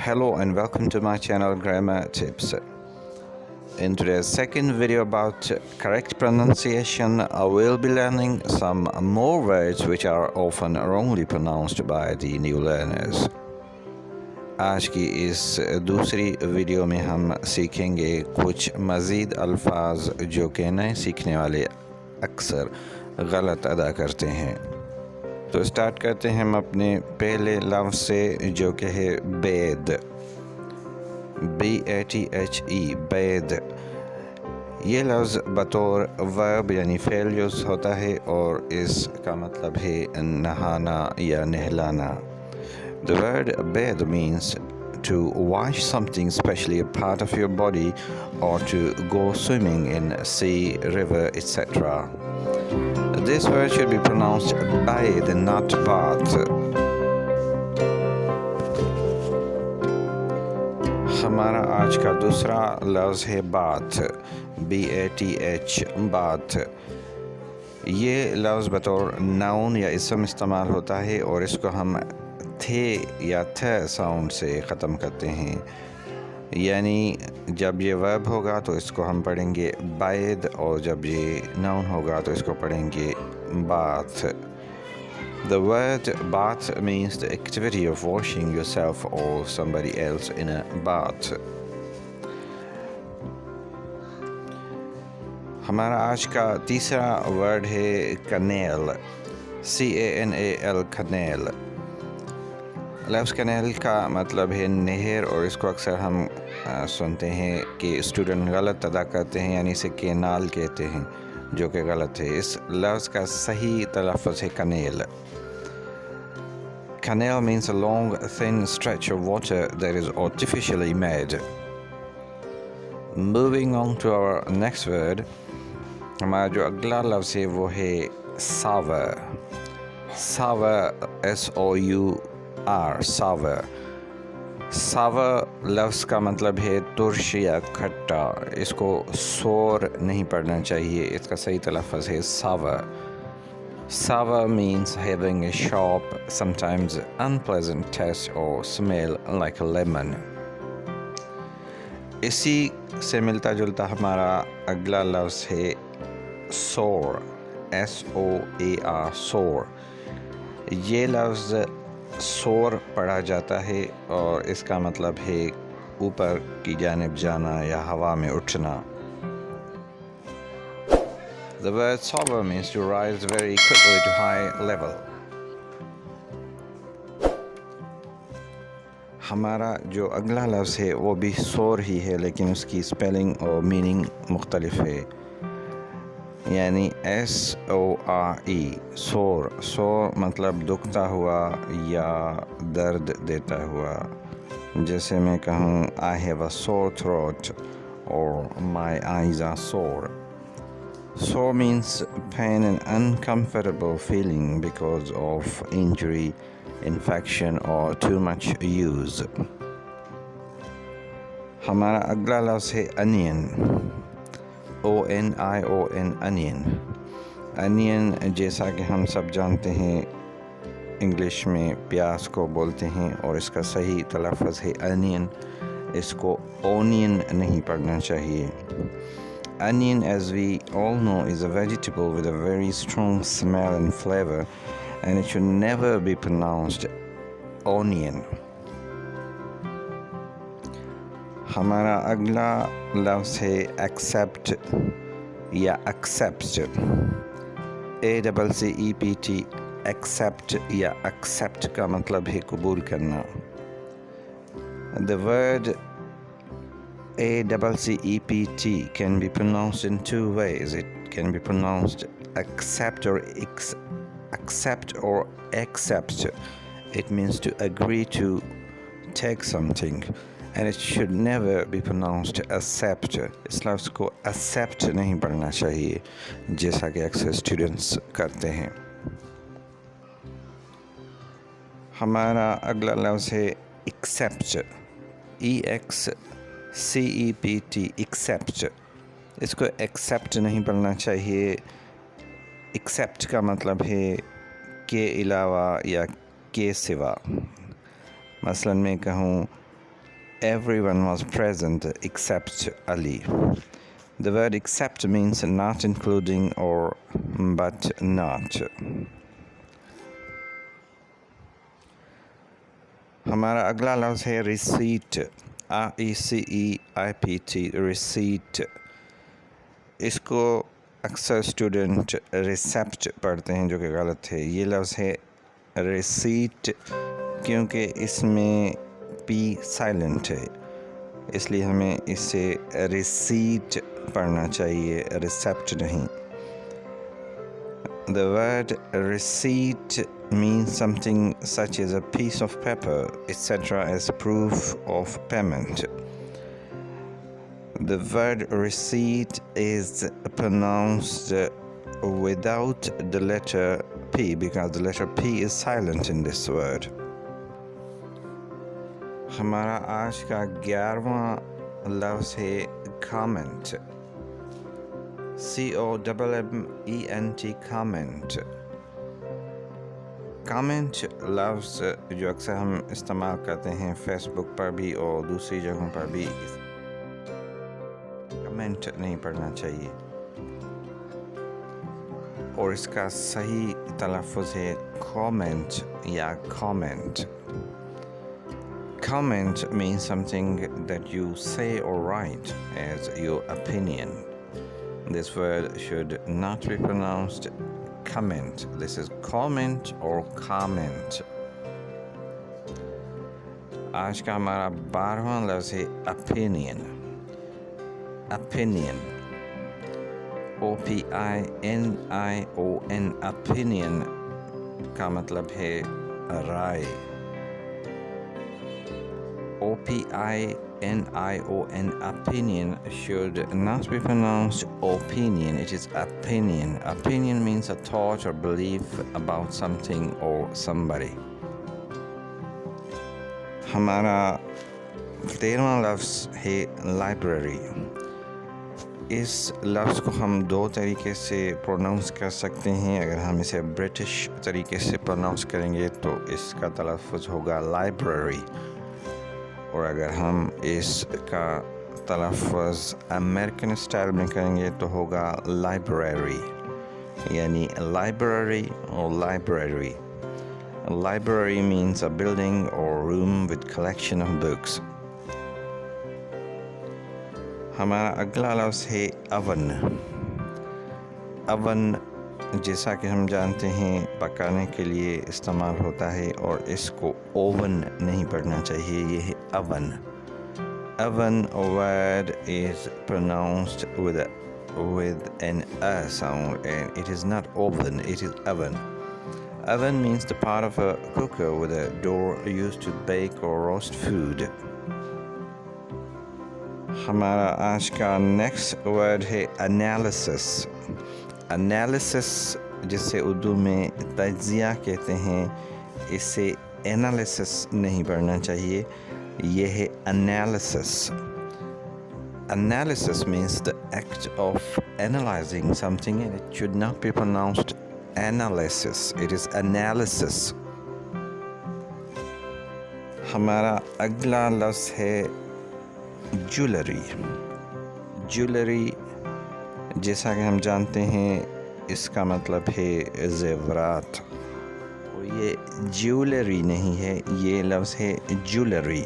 Hello and welcome to my channel Grammar Tips. In today's second video about correct pronunciation, I will be learning some more words which are often wrongly pronounced by the new learners. आज की इस दूसरी video में हम सीखेंगे कुछ मज़ीद अल्फाज जो कि नए सीखने वाले अक्सर गलत अदा करते हैं। तो स्टार्ट करते हैं हम अपने पहले लफ्ज़ से जो कि है बैद, BATHE, बैद। ये लफ्ज़ बतौर वर्ब यानी फ़ेल यूज़ होता है और इसका मतलब है नहाना या नहलाना। The word bathe means to wash something, especially a part of your body, or to go swimming in sea, river, etc. This word should be pronounced bathe and not bath. हमारा आज का दूसरा लफ्ज़ है बाथ, BATH, बाथ। ये लफ्ज़ बतौर noun या इसम इस्तेमाल होता है और इसको हम थे या थ साउंड से ख़त्म करते हैं, यानी जब ये वर्ब होगा तो इसको हम पढ़ेंगे बैद और जब ये नाउन होगा तो इसको पढ़ेंगे bath. The word bath means the activity of washing yourself or somebody else in a bath. हमारा आज का तीसरा वर्ड है कनेल, CANAL, कनेल। लफ्ज़ कनेल का मतलब है नहर और इसको अक्सर हम सुनते हैं कि स्टूडेंट गलत अदा करते हैं, यानी इसे केनाल कहते हैं जो कि गलत है। इस लफ्ज़ का सही तलफ़्फ़ुज़ है कनेल। Canal means a long, thin stretch of water that is artificially made. Moving on to our next word, हमारा जो अगला लफ्ज़ है वो है sour, sour, SOUR, sour। sour लफ्ज़ का मतलब है तुर्श या खट्टा। इसको सोर नहीं पढ़ना चाहिए, इसका सही तलफ़्फ़ुज़ है sour। Sour means having a sharp, sometimes unpleasant taste or smell like a lemon. इसी से मिलता जुलता हमारा अगला लफ्ज़ है soar, SOAR, soar। ये लफ्ज़ सोर पढ़ा जाता है और इसका मतलब है ऊपर की जानिब जाना या हवा में उठना। The word soar means to rise very quickly to high level. हमारा जो अगला लफ्ज़ है वो भी सोर ही है, लेकिन उसकी स्पेलिंग और मीनिंग मुख्तलिफ है, यानी SORE, सोर। सोर मतलब दुखता हुआ या दर्द देता हुआ। जैसे मैं कहूँ I have a sore throat or my eyes are sore. Sore means pain and uncomfortable feeling because of injury, infection or too much use. हमारा अगला लफ्ज़ है onion, ONION, onion। onion जैसा कि हम सब जानते हैं इंग्लिश में प्याज को बोलते हैं और इसका सही तलफ़्फ़ुज़ है onion। इसको onion नहीं पढ़ना चाहिए। Onion, as we all know, is a vegetable with a very strong smell and flavor, and it should never be pronounced onion. हमारा अगला लफ्ज़ है accept या accept, ACCEPT, accept या accept का मतलब है कबूल करना। The word ACCEPT can be pronounced in two ways. It can be pronounced accept or accept. It means to agree to take something, and it should never be pronounced accept. इस लफ्ज़ को accept नहीं पढ़ना चाहिए जैसा कि अक्सर students करते हैं। हमारा अगला लफ्ज़ है accept, EXCEPT, accept। इसको accept नहीं पढ़ना चाहिए। accept का मतलब है के अलावा या के सिवा। मसलन मैं कहूँ Everyone was present except Ali. The word except means not including or but not. हमारा अगला लफ्ज़ है रिसीट, RECEIPT, रिसीट। इसको अक्सर स्टूडेंट रिसेप्ट पढ़ते हैं, जो कि गलत है। ये लफ्ज़ है रिसीट, क्योंकि इसमें पी साइलेंट है, इसलिए हमें इसे रिसीट पढ़ना चाहिए, रिसेप्ट नहीं। The word receipt means something such as a piece of paper, etc., as proof of payment. The word receipt is pronounced without the letter P because the letter P is silent in this word. हमारा आज का 11वां लफ्ज़ है comment, COMMENT, comment। comment लफ्ज़ जो अक्सर हम इस्तेमाल करते हैं फेसबुक पर भी और दूसरी जगहों पर भी, कमेंट नहीं पढ़ना चाहिए और इसका सही तलफ़्फ़ुज़ है comment या comment। Comment means something that you say or write as your opinion. This word should not be pronounced comment. This is comment or comment. आज का हमारा 12वां लफ्ज़ है opinion. Opinion, OPINION, opinion का मतलब है राय। OPINION, opinion, should not be pronounced opinion. It is opinion. Opinion means a thought or belief about something or somebody. हमारा 13वां लफ्ज़ है library। इस लफ्ज़ को हम दो तरीके से प्रोनाउंस कर सकते हैं। अगर हम इसे ब्रिटिश तरीके से प्रोनाउंस करेंगे तो इसका तलफ़्फ़ुज़ होगा library, और अगर हम इसका तलफ़्फ़ुज़ अमेरिकन स्टाइल में करेंगे तो होगा लाइब्रेरी, यानी लाइब्रेरी और library. Library means a building or room with collection of books. हमारा अगला लफ्ज़ है अवन। अवन जैसा कि हम जानते हैं पकाने के लिए इस्तेमाल होता है और इसको ओवन नहीं पढ़ना चाहिए, ये है oven. Oven word is pronounced with an a sound, and it is not oven, it is oven. Oven means the part of a cooker with a door used to bake or roast food. हमारा आज का next word है analysis. Analysis, जिसे उर्दू में तज्ज़िया कहते हैं, इसे analysis नहीं पढ़ना चाहिए, ये है analysis. Analysis means the act of analyzing something, and it should not be pronounced analysis. It is analysis. हमारा अगला लफ्ज़ है ज्वेलरी। ज्वेलरी जैसा कि हम जानते हैं इसका मतलब है ज़ेवरात, और ये ज्वेलरी नहीं है, ये लफ्ज़ है jewellery.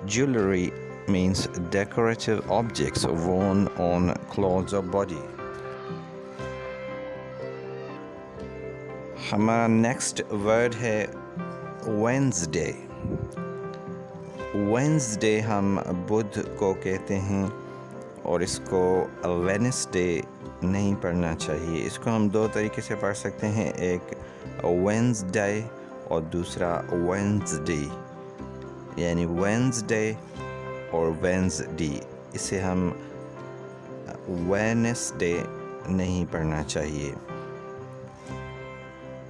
Jewellery means decorative objects worn on clothes or body. हमारा नेक्स्ट वर्ड है वेंसडे। वेंसडे हम बुध को कहते हैं और इसको वेडनेसडे नहीं पढ़ना चाहिए। इसको हम दो तरीके से पढ़ सकते हैं, एक वेंसडे और दूसरा वेंसडे, यानी वेंसडे और वेंसडे। इसे हम वेडनेसडे नहीं पढ़ना चाहिए।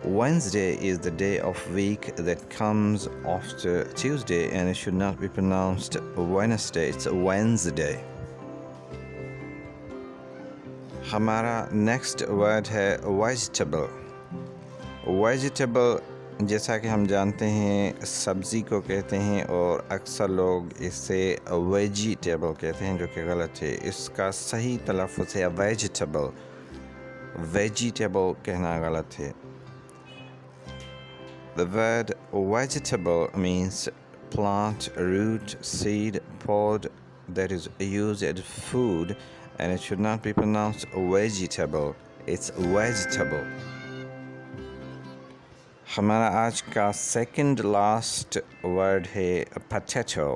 Wednesday is the day of week that comes after Tuesday, and it should not be pronounced Wednesday, it's Wednesday. हमारा नेक्स्ट वर्ड है vegetable. Vegetable जैसा कि हम जानते हैं सब्ज़ी को कहते हैं और अक्सर लोग इसे वेजिटेबल कहते हैं, जो कि गलत है। इसका सही तलफ़्फ़ुज़ है वेजिटेबल। वेजिटेबल कहना गलत है। The word vegetable means plant, root, seed, pod that is used as food, and it should not be pronounced vegetable. It's vegetable. हमारा आज का सेकंड लास्ट वर्ड है potato.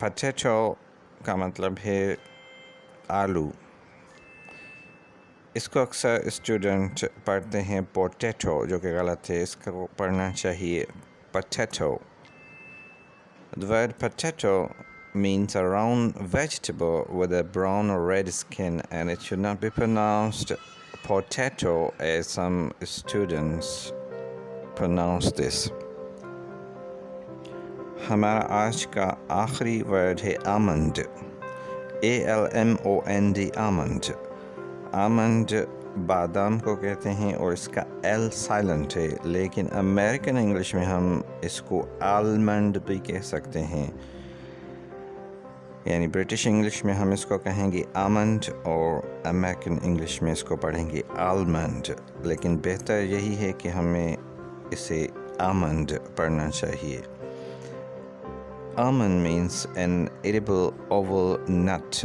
potato का मतलब है आलू। इसको अक्सर स्टूडेंट पढ़ते हैं पोटैटो, जो कि गलत है। इसको पढ़ना चाहिए potato. The word potato means a round vegetable with a brown or red skin, and it should not be pronounced potato as some students pronounce this. हमारा आज का आखिरी वर्ड है almond. ALMOND almond. आमंड बादाम को कहते हैं और इसका एल साइलेंट है, लेकिन अमेरिकन इंग्लिश में हम इसको आलमंड भी कह सकते हैं। यानी ब्रिटिश इंग्लिश में हम इसको कहेंगे आमंड और अमेरिकन इंग्लिश में इसको पढ़ेंगे आलमंड, लेकिन बेहतर यही है कि हमें इसे आमंड पढ़ना चाहिए। Almond means an edible oval nut